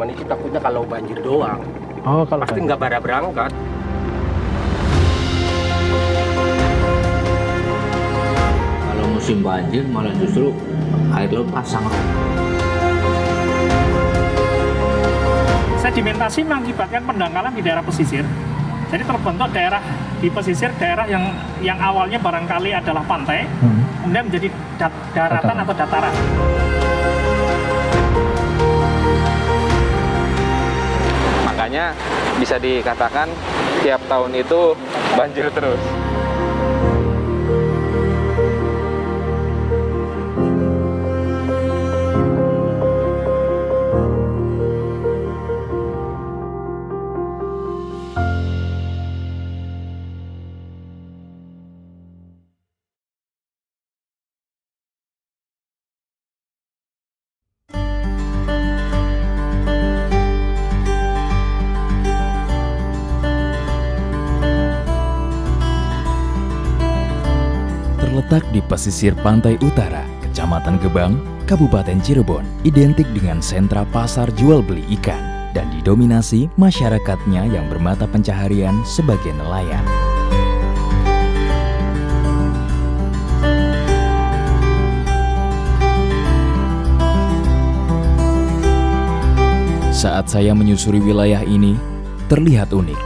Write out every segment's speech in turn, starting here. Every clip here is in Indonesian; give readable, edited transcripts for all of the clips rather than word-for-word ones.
cuman itu takutnya kalau banjir doang. Oh, kalau Pasti nggak pada berangkat. Kalau musim banjir malah justru air laut pasang. Sedimentasi mengakibatkan pendangkalan di daerah pesisir. Jadi terbentuk daerah di pesisir, daerah yang awalnya barangkali adalah pantai, kemudian menjadi daratan atau dataran. Makanya bisa dikatakan tiap tahun itu banjir terus. Terletak di pesisir pantai utara, Kecamatan Gebang, Kabupaten Cirebon, identik dengan sentra pasar jual beli ikan dan didominasi masyarakatnya yang bermata pencaharian sebagai nelayan. Saat saya menyusuri wilayah ini, terlihat unik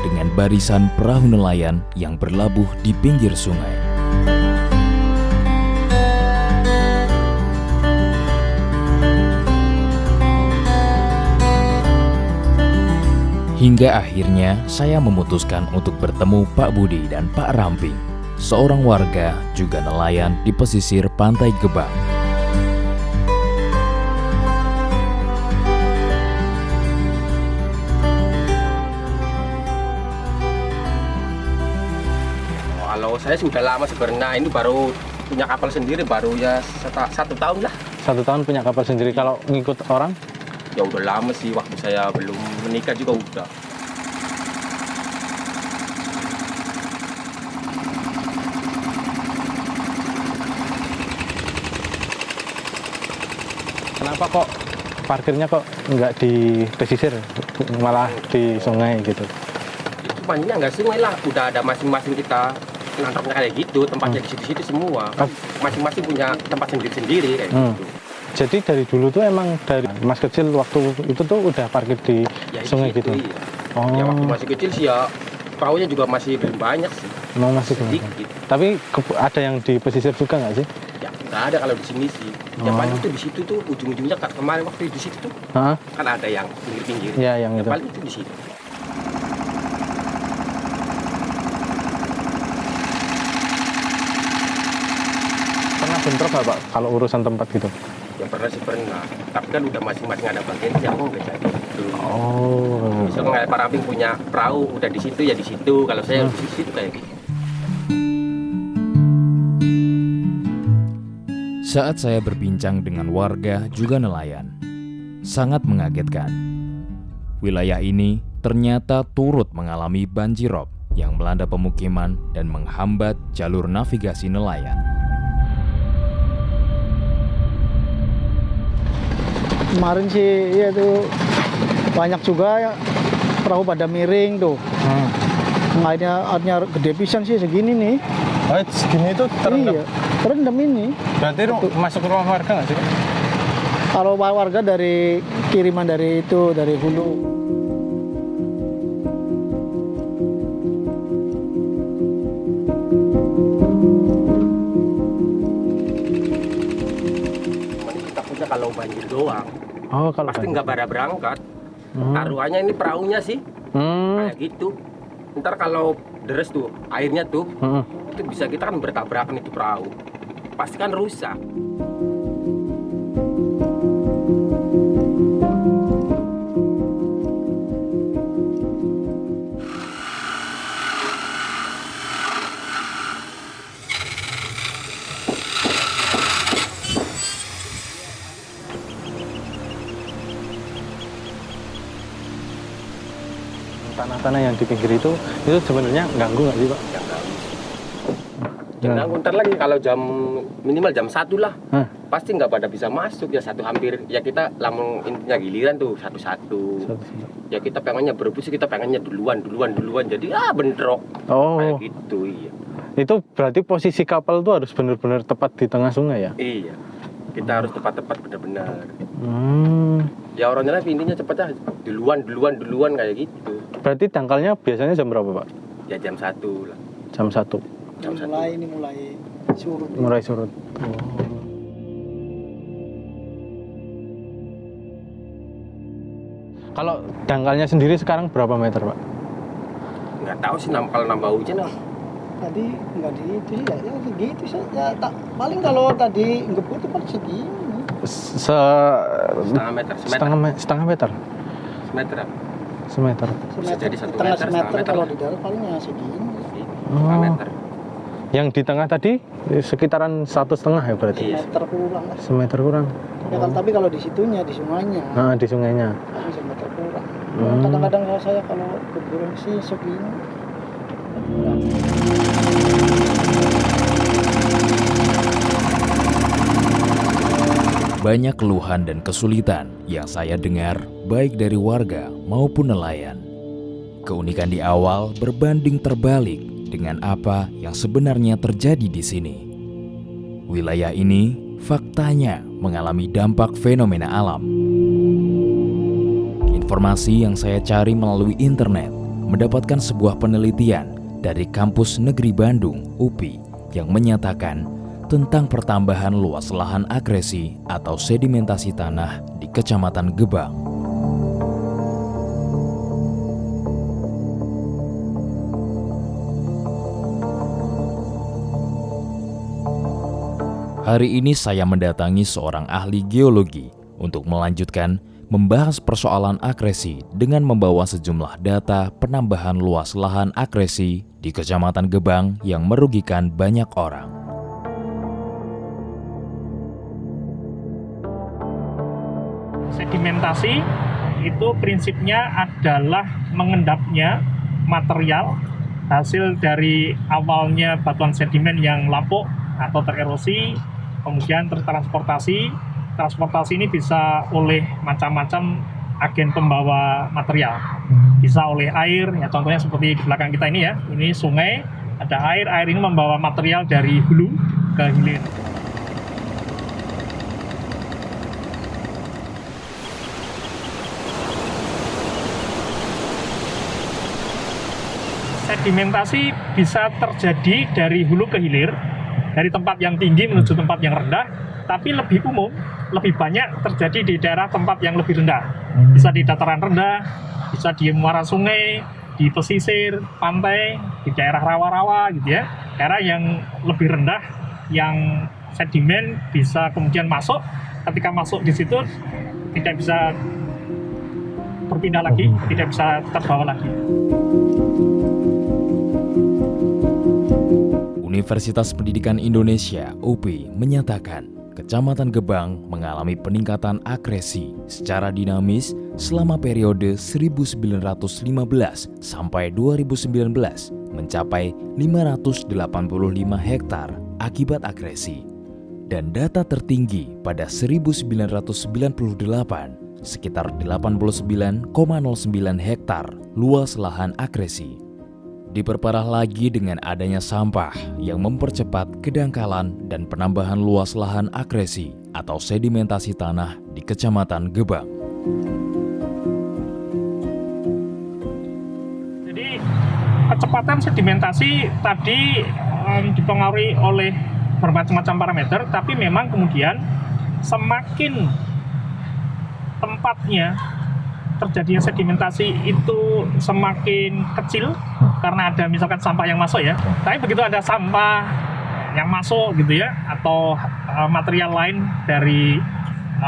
dengan barisan perahu nelayan yang berlabuh di pinggir sungai. Hingga akhirnya saya memutuskan untuk bertemu Pak Budi dan Pak Ramping, seorang warga juga nelayan di pesisir Pantai Gebang. Kalau saya sudah lama sebenarnya, ini baru punya kapal sendiri, baru ya 1 tahun lah. 1 tahun punya kapal sendiri. Kalau ngikut orang? Ya udah lama sih, waktu saya belum menikah juga udah. Kenapa kok parkirnya kok nggak di pesisir, malah di sungai gitu? Itu banyak nggak sungai lah, udah ada masing-masing kita nangkapnya kayak gitu, tempatnya di situ-situ semua. Kan masing-masing punya tempat sendiri-sendiri kayak gitu. Jadi dari dulu tuh emang dari Mas kecil waktu itu tuh udah parkir di Ya, sungai itu, gitu? iya. Oh, Ya waktu masih kecil sih ya, perahunya juga masih belum banyak sih. emang masih Sedikit. gitu. Tapi ada yang di pesisir juga nggak sih? Ya nggak ada kalau di sini sih. Yang paling tuh di situ tuh ujung-ujungnya kemarin waktu di situ tuh Hah? kan ada yang pinggir-pinggir. Ya, yang itu. paling itu di situ. Pernah bentrok nggak Pak kalau urusan tempat gitu? Yang pernah sih pernah. Tapi kan udah masing-masing ada bagian yang nggak jadi. Oh. Misalnya kayak Pak Ramping punya perahu udah di situ ya di situ. Kalau saya di situ kayak gitu. Saat saya berbincang dengan warga juga nelayan, sangat mengagetkan. Wilayah ini ternyata turut mengalami banjirop yang melanda pemukiman dan menghambat jalur navigasi nelayan. Kemarin sih ya tuh banyak juga ya, perahu pada miring tuh. Airnya gede pisan sih segini nih. Oh, segini itu terendam? Iya, terendam ini. Berarti masuk ke rumah warga nggak sih? Kalau warga dari kiriman dari itu, dari hulu. Cuman itu takutnya kalau banjir doang. Oh, kalau Pasti banjir. nggak pada berangkat. Taruhannya ini perahunya sih kayak gitu. Ntar kalau deres tuh airnya tuh itu bisa kita kan bertabrakan itu perahu. Pasti kan rusak. Tanah-tanah yang di pinggir itu sebenarnya ganggu nggak sih Pak? Jangan ntar lagi kalau minimal jam 1 lah. pasti nggak pada bisa masuk ya, satu hampir ya, kita langsung intinya giliran tuh satu-satu. Ya kita pengennya berebut sih, kita pengennya duluan jadi bentrok. Oh, Kayak gitu, iya. itu berarti posisi kapal tuh harus benar-benar tepat di tengah sungai ya? Iya, kita harus tepat-tepat benar-benar. Ya orang nyelam intinya cepatnya duluan kayak gitu. Berarti dangkalnya biasanya jam berapa, Pak? Ya jam 1 lah. Jam 1. Jam 1. Mulai surut. Mulai surut. Kalau dangkalnya sendiri sekarang berapa meter, Pak? Nggak tahu sih kalau nambah hujan lah. Tadi nggak di itu sih ya segitu sih ya, paling kalau tadi ngebut itu paling segini. Setengah meter. Setengah meter. Semeter. Semeter. Bisa jadi 1 setengah meter, meter kalau lah. di dalam paling ya segini. Setengah meter. Yang di tengah tadi sekitaran 1,5 ya berarti? Iya. Semeter kurang lah. Semeter kurang. Ya, tapi kalau di situnya, di sungainya, Nah, di sungainya. paling semeter kurang. Kadang-kadang kalau saya kalau keburung sih segini. Banyak keluhan dan kesulitan yang saya dengar baik dari warga maupun nelayan. Keunikan di awal berbanding terbalik dengan apa yang sebenarnya terjadi di sini. Wilayah ini faktanya mengalami dampak fenomena alam. Informasi yang saya cari melalui internet mendapatkan sebuah penelitian dari Kampus Negeri Bandung, UPI, yang menyatakan tentang pertambahan luas lahan akresi atau sedimentasi tanah di Kecamatan Gebang. Hari ini saya mendatangi seorang ahli geologi untuk melanjutkan membahas persoalan akresi dengan membawa sejumlah data penambahan luas lahan akresi di Kecamatan Gebang yang merugikan banyak orang. Sedimentasi itu prinsipnya adalah mengendapnya material hasil dari awalnya batuan sedimen yang lapuk atau tererosi, kemudian tertransportasi. Transportasi ini bisa oleh macam-macam agen pembawa material. Bisa oleh air, ya contohnya seperti di belakang kita ini ya. Ini sungai, ada air ini membawa material dari hulu ke hilir. Sedimentasi bisa terjadi dari hulu ke hilir, dari tempat yang tinggi menuju tempat yang rendah, tapi lebih umum, lebih banyak terjadi di daerah tempat yang lebih rendah. Bisa di dataran rendah, bisa di muara sungai, di pesisir, pantai, di daerah rawa-rawa gitu ya. Daerah yang lebih rendah, yang sedimen bisa kemudian masuk, ketika masuk di situ tidak bisa berpindah lagi, tidak bisa terbawa lagi. Universitas Pendidikan Indonesia (UPI) menyatakan Kecamatan Gebang mengalami peningkatan akresi secara dinamis selama periode 1915 sampai 2019 mencapai 585 hektar akibat akresi. Dan data tertinggi pada 1998 sekitar 89,09 hektar luas lahan akresi. Diperparah lagi dengan adanya sampah yang mempercepat kedangkalan dan penambahan luas lahan akresi atau sedimentasi tanah di Kecamatan Gebang. Jadi kecepatan sedimentasi tadi dipengaruhi oleh bermacam-macam parameter, tapi memang kemudian semakin tempatnya terjadinya sedimentasi itu semakin kecil karena ada misalkan sampah yang masuk ya. Tapi begitu ada sampah yang masuk gitu ya, atau material lain dari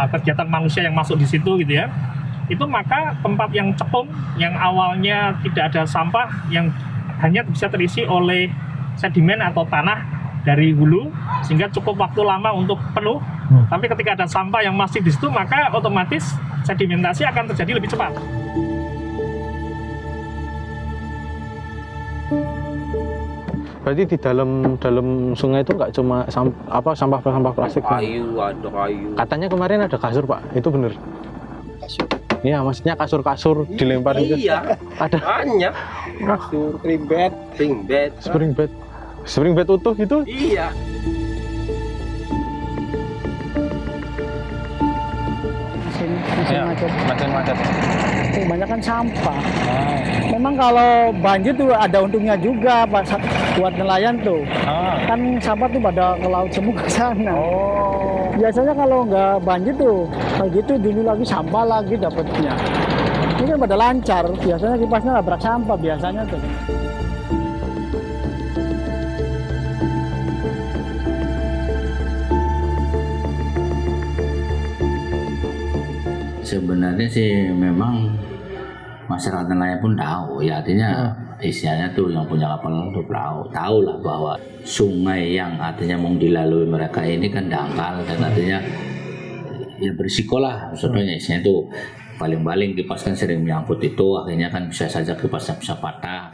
kegiatan manusia yang masuk di situ gitu ya, itu maka tempat yang cekung yang awalnya tidak ada sampah yang hanya bisa terisi oleh sedimen atau tanah dari hulu sehingga cukup waktu lama untuk penuh. Tapi ketika ada sampah yang masih di situ maka otomatis sedimentasi akan terjadi lebih cepat. Berarti di dalam sungai itu nggak cuma sampah plastik, Pak? Ada kayu. Katanya kemarin ada kasur, Pak. Itu bener? Kasur. Iya, maksudnya kasur dilempar gitu. Iya, Ada banyak. Kasur, spring bed utuh gitu. Iya. Mesin macet. Macet. Kebanyakan sampah. Memang kalau banjir tuh ada untungnya juga buat nelayan tuh. Kan sampah tuh pada ke laut semua ke sana. Biasanya kalau nggak banjir tuh kayak gitu dulu lagi sampah lagi dapatnya. Ini kan pada lancar. Biasanya kipasnya nabrak sampah biasanya tuh. Sebenarnya sih memang masyarakat nelayan pun tahu, ya artinya istilahnya tuh yang punya kapal tuh tahu lah bahwa sungai yang artinya mau dilalui mereka ini kan dangkal dan artinya ya berisiko lah. Maksudnya istilahnya tuh paling-paling kipas kan sering menyangkut itu, akhirnya kan bisa saja kipasnya bisa patah.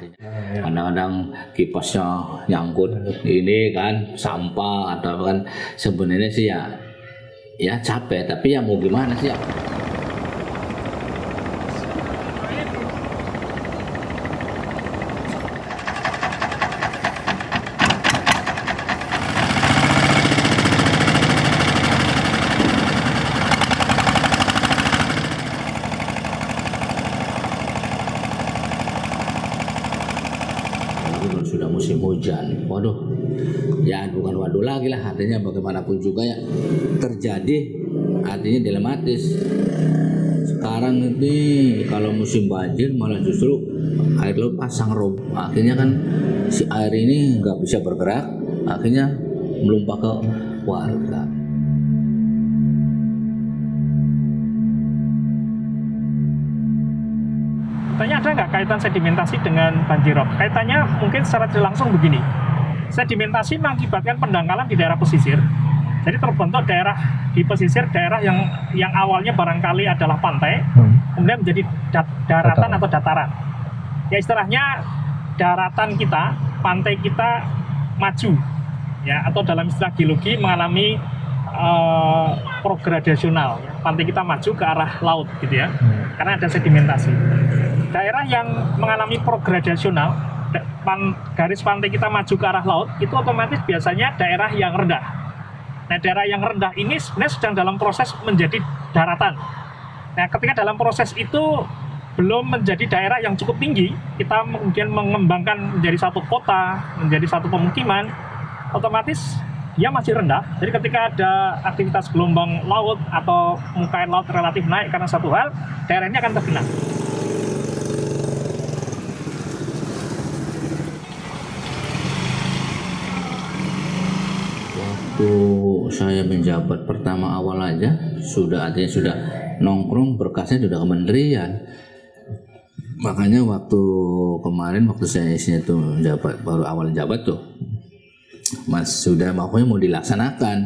Kadang-kadang kipasnya nyangkut ini kan sampah atau kan sebenarnya sih ya capek, tapi ya mau gimana sih ya. Sudah musim hujan, waduh, ya bukan waduh lagi lah, artinya bagaimanapun juga ya terjadi, artinya dilematis. Sekarang ini kalau musim banjir malah justru air laut pasang rob, akhirnya kan si air ini nggak bisa bergerak, akhirnya melumpah ke warga. Katanya ada nggak kaitan sedimentasi dengan banjirop? Kaitannya mungkin secara tidak langsung begini. Sedimentasi mengakibatkan pendangkalan di daerah pesisir. Jadi terbentuk daerah di pesisir, daerah yang awalnya barangkali adalah pantai, kemudian menjadi daratan atau dataran. Ya istilahnya daratan kita, pantai kita maju, ya atau dalam istilah geologi mengalami progradasional. Pantai kita maju ke arah laut, gitu ya, karena ada sedimentasi. Daerah yang mengalami progradasional, garis pantai kita maju ke arah laut, itu otomatis biasanya daerah yang rendah. Nah, daerah yang rendah ini sebenarnya sedang dalam proses menjadi daratan. Nah, ketika dalam proses itu belum menjadi daerah yang cukup tinggi, kita kemudian mengembangkan menjadi satu kota, menjadi satu pemukiman, otomatis dia masih rendah. Jadi ketika ada aktivitas gelombang laut atau muka air laut relatif naik karena satu hal, daerah ini akan tergenang. Waktu saya menjabat pertama awal aja artinya sudah nongkrong berkasnya sudah kementerian. Makanya waktu kemarin waktu saya isinya tuh jabat baru awal jabat tuh, Mas sudah makanya mau dilaksanakan.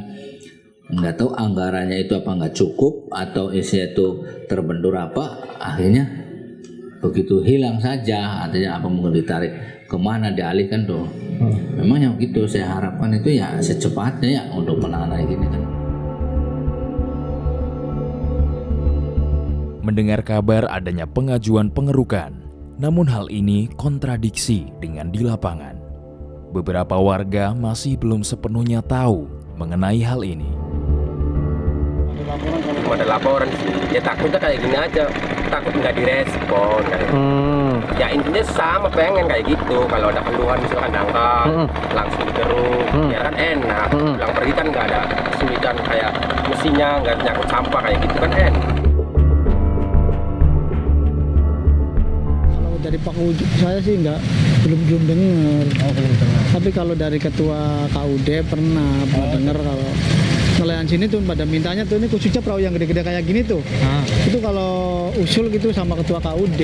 Nggak tahu anggarannya itu apa nggak cukup atau isinya itu terbentur apa, akhirnya begitu hilang saja. Artinya apa mungkin ditarik kemana dialihkan tuh. Memang yang gitu saya harapkan itu ya secepatnya ya untuk penanganan gini kan. Mendengar kabar adanya pengajuan pengerukan, namun hal ini kontradiksi dengan di lapangan. Beberapa warga masih belum sepenuhnya tahu mengenai hal ini. Cuma ada laporan sih, ya takutnya kayak gini aja, takut nggak direspon kayak. Ya intinya sama pengen kayak gitu, kalau ada keluhan misalkan dangkal, langsung digeruk, ya kan enak. Pulang pergi kan nggak ada kesulitan kayak mesinnya, nggak nyangkut sampah kayak gitu kan enak. Kalau dari Pak Wujud saya sih belum dengar. Tapi kalau dari ketua KUD pernah dengar kalau nelayan sini tuh pada mintanya tuh ini khususnya perahu yang gede-gede kayak gini tuh. Itu kalau usul gitu sama ketua KUD.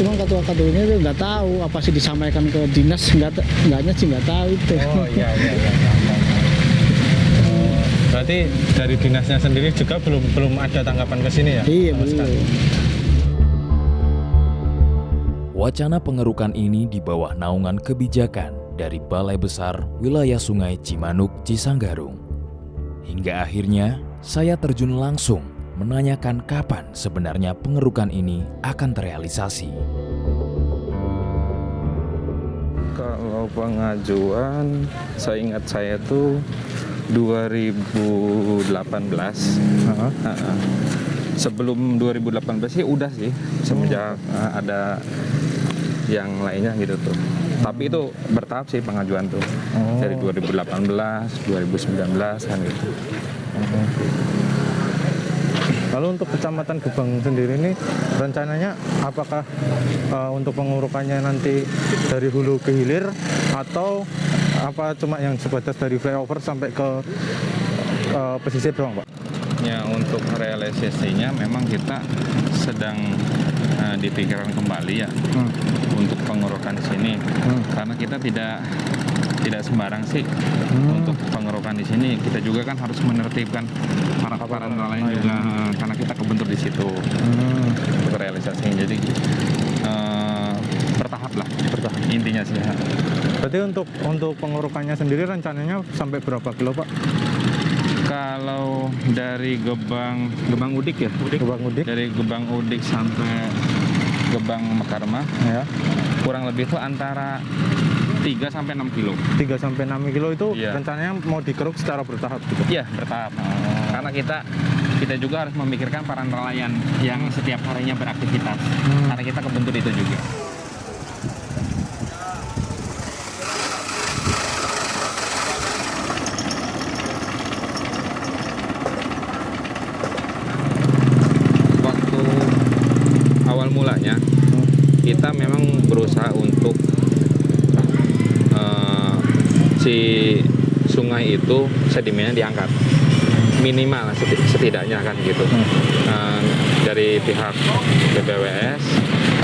Cuma ketua-ketuanya itu nggak tahu apa sih disampaikan ke dinas, enggaknya sih nggak tahu itu. Oh iya. Berarti dari dinasnya sendiri juga belum ada tanggapan ke sini ya? Iya belum. Wacana pengerukan ini di bawah naungan kebijakan dari Balai Besar Wilayah Sungai Cimanuk Cisanggarung. Hingga akhirnya saya terjun langsung menanyakan kapan sebenarnya pengerukan ini akan terrealisasi. Kalau pengajuan, saya ingat saya tuh 2018. Sebelum 2018 sih udah sih, semenjak ada yang lainnya gitu tuh. Tapi itu bertahap sih pengajuan tuh. Dari 2018, 2019 kan gitu. Lalu untuk Kecamatan Gebang sendiri ini rencananya apakah untuk pengurukannya nanti dari hulu ke hilir atau apa cuma yang sebatas dari flyover sampai ke pesisir doang, Pak? Ya, untuk realisasinya memang kita sedang dipikirkan kembali ya untuk pengurukan di sini. Karena kita tidak sembarang sih untuk pengerukan di sini. Kita juga kan harus menertibkan para nelayan juga karena kita kebentur di situ untuk realisasinya. Jadi bertahap lah, intinya sih. Berarti untuk pengurukannya sendiri rencananya sampai berapa kilo, Pak? Kalau dari Gebang Udik ya, Gebang Udik. dari Gebang Udik sampai Gebang Mekarmah Ya. kurang lebih itu antara 3 sampai 6 kilo. 3 sampai 6 kilo itu Iya. rencananya mau dikeruk secara bertahap gitu. Iya, bertahap. Karena kita juga harus memikirkan para nelayan yang setiap harinya beraktivitas. Karena kita kebentur itu juga. Waktu awal mulanya kita memang berusaha untuk si sungai itu sedimennya diangkat minimal setidaknya kan gitu dari pihak BPWS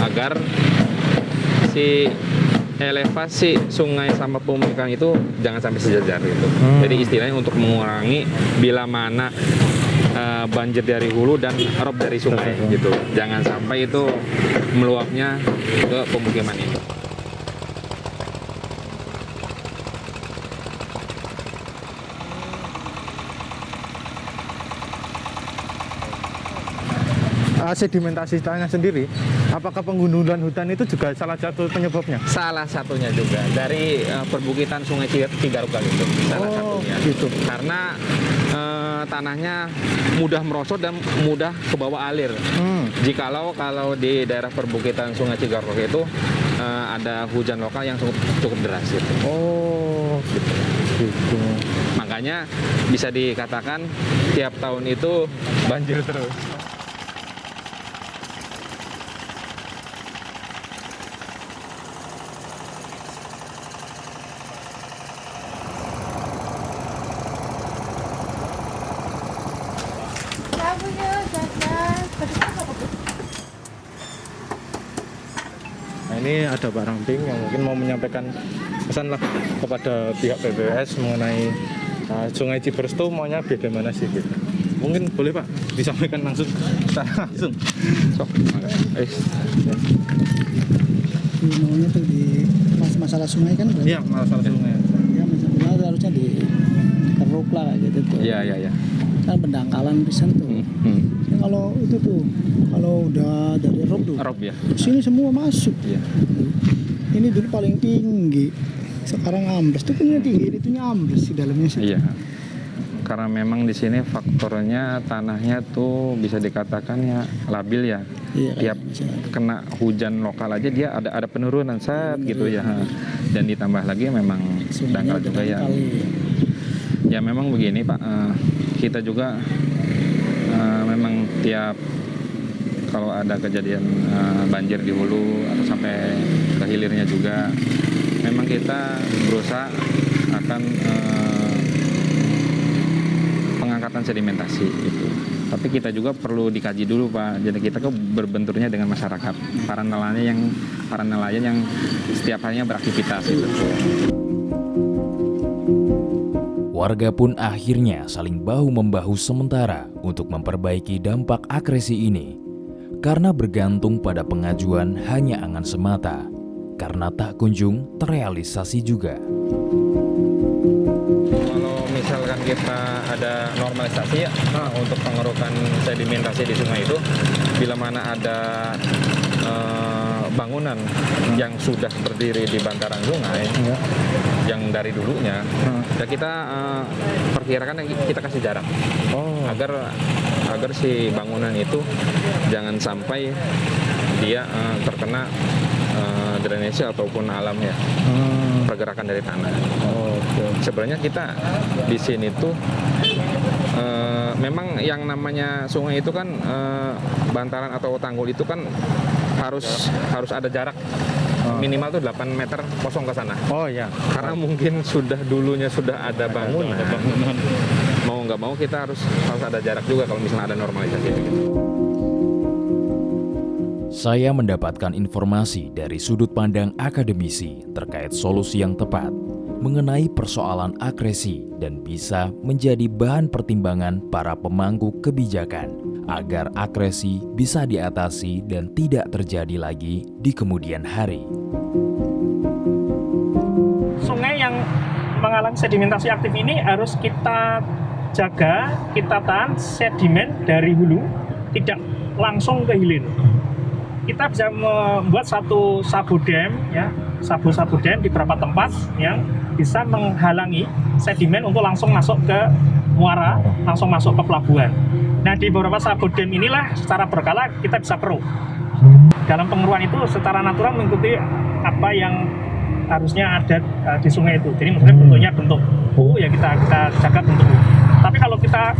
agar si elevasi sungai sama pemukiman itu jangan sampai sejajar gitu. Jadi istilahnya untuk mengurangi bila mana banjir dari hulu dan rob dari sungai gitu. Jangan sampai itu meluapnya ke pemukiman itu. Sedimentasi tanah sendiri, apakah penggundulan hutan itu juga salah satu penyebabnya? Salah satunya juga dari perbukitan Sungai Cigaruk itu salah satunya. Gitu. Karena tanahnya mudah merosot dan mudah ke bawah alir. Jikalau kalau di daerah perbukitan Sungai Cigaruk itu ada hujan lokal yang cukup deras gitu. Oh, gitu. Makanya bisa dikatakan tiap tahun itu banjir terus. Nah, ini ada Pak Ramping yang mungkin mau menyampaikan pesan lah kepada pihak BPWS mengenai Sungai Ciberes itu maunya bagaimana sih gitu. Mungkin boleh Pak disampaikan langsung secara langsung. Maunya tuh di masalah sungai kan berarti? Iya, masalah sungai. Ya masalah sungai harusnya dikeruk lah kayak gitu tuh. Iya. Kan pendangkalan pisan tuh. Ya, kalau itu tuh kalau udah dari rob tuh Rob ya. sini semua masuk. Iya. Ini dulu paling tinggi, sekarang ambles tuh punya tinggi, itunya ambles di dalamnya sih. Iya. Karena memang di sini faktornya tanahnya tuh bisa dikatakan ya labil ya. Iya, Tiap kena hujan lokal aja dia ada penurunan saat gitu ya. Dan ditambah lagi memang dangkal juga ya. Ya memang begini Pak, kita juga memang tiap kalau ada kejadian banjir di hulu atau sampai ke hilirnya juga, memang kita berusaha akan pengangkatan sedimentasi itu. Tapi kita juga perlu dikaji dulu Pak. Jadi kita berbenturnya dengan masyarakat, para nelayan yang setiap harinya beraktivitas itu. Warga pun akhirnya saling bahu-membahu sementara untuk memperbaiki dampak agresi ini. karena bergantung pada pengajuan hanya angan semata, karena tak kunjung terrealisasi juga. Kalau misalkan kita ada normalisasi ya untuk pengerukan sedimentasi di sungai itu, bila mana ada bangunan yang sudah berdiri di bantaran sungai yang dari dulunya, ya kita perkirakan kita kasih jarak agar si bangunan itu jangan sampai dia terkena drainase ataupun alam ya, pergerakan dari tanah. Sebenarnya kita di sini tuh memang yang namanya sungai itu kan bantaran atau tanggul itu kan harus ada jarak minimal tuh 8 meter kosong ke sana. Oh ya. Karena mungkin dulunya sudah ada bangunan. Mau nggak mau kita harus ada jarak juga kalau misalnya ada normalisasi gitu. Saya mendapatkan informasi dari sudut pandang akademisi terkait solusi yang tepat mengenai persoalan akresi dan bisa menjadi bahan pertimbangan para pemangku kebijakan agar akresi bisa diatasi dan tidak terjadi lagi di kemudian hari. Sungai yang mengalami sedimentasi aktif ini harus kita jaga, kita tahan sedimen dari hulu, tidak langsung ke hilir. Kita bisa membuat satu sabodam, ya, sabu dam di beberapa tempat yang bisa menghalangi sedimen untuk langsung masuk ke muara, langsung masuk ke pelabuhan. Nah, di beberapa sabodam inilah secara berkala kita bisa keruh. Dalam pengeruan itu secara natural mengikuti apa yang harusnya ada di sungai itu. Jadi maksudnya bentuknya bentuk U, ya kita jaga bentuk U. Tapi kalau kita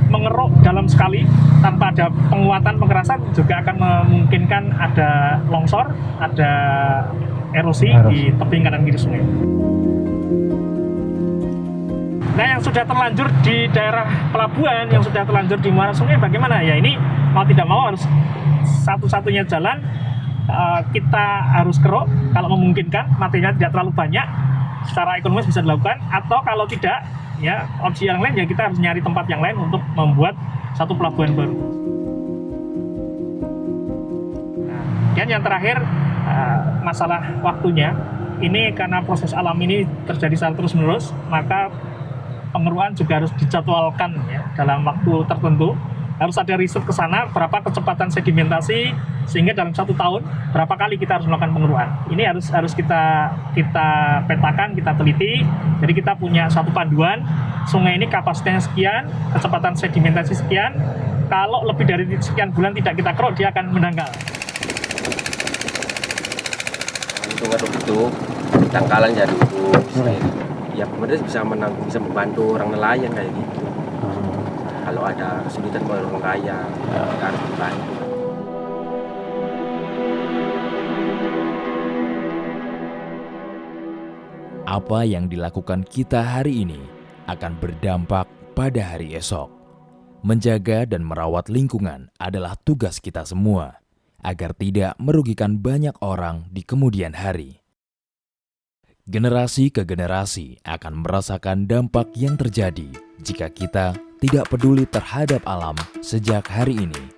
mengeruk dalam sekali tanpa ada penguatan pengerasan juga akan memungkinkan ada longsor, ada erosi di tebing kanan kiri sungai. Nah, yang sudah terlanjur di daerah pelabuhan, yang sudah terlanjur di muara sungai bagaimana? Ya ini mau tidak mau harus satu-satunya jalan kita harus keruk kalau memungkinkan, materinya tidak terlalu banyak, secara ekonomis bisa dilakukan, atau kalau tidak, ya opsi yang lain ya kita harus nyari tempat yang lain untuk membuat satu pelabuhan baru. Dan yang terakhir masalah waktunya, ini karena proses alam ini terjadi secara terus-menerus, maka pengeruan juga harus dijadwalkan ya, dalam waktu tertentu. Harus ada riset ke sana berapa kecepatan sedimentasi sehingga dalam 1 tahun berapa kali kita harus melakukan pengeruan. Ini harus kita petakan, kita teliti. Jadi kita punya satu panduan, sungai ini kapasitasnya sekian, kecepatan sedimentasi sekian. Kalau lebih dari sekian bulan tidak kita keruk, dia akan mendangkal. Untuk ngeruk itu dangkalan ya dulu. Ya benar bisa membantu orang nelayan kayak gitu. Kalau ada kesulitan orang kaya, kita harus dibantu. Apa yang dilakukan kita hari ini akan berdampak pada hari esok. Menjaga dan merawat lingkungan adalah tugas kita semua, agar tidak merugikan banyak orang di kemudian hari. Generasi ke generasi akan merasakan dampak yang terjadi jika kita tidak peduli terhadap alam sejak hari ini.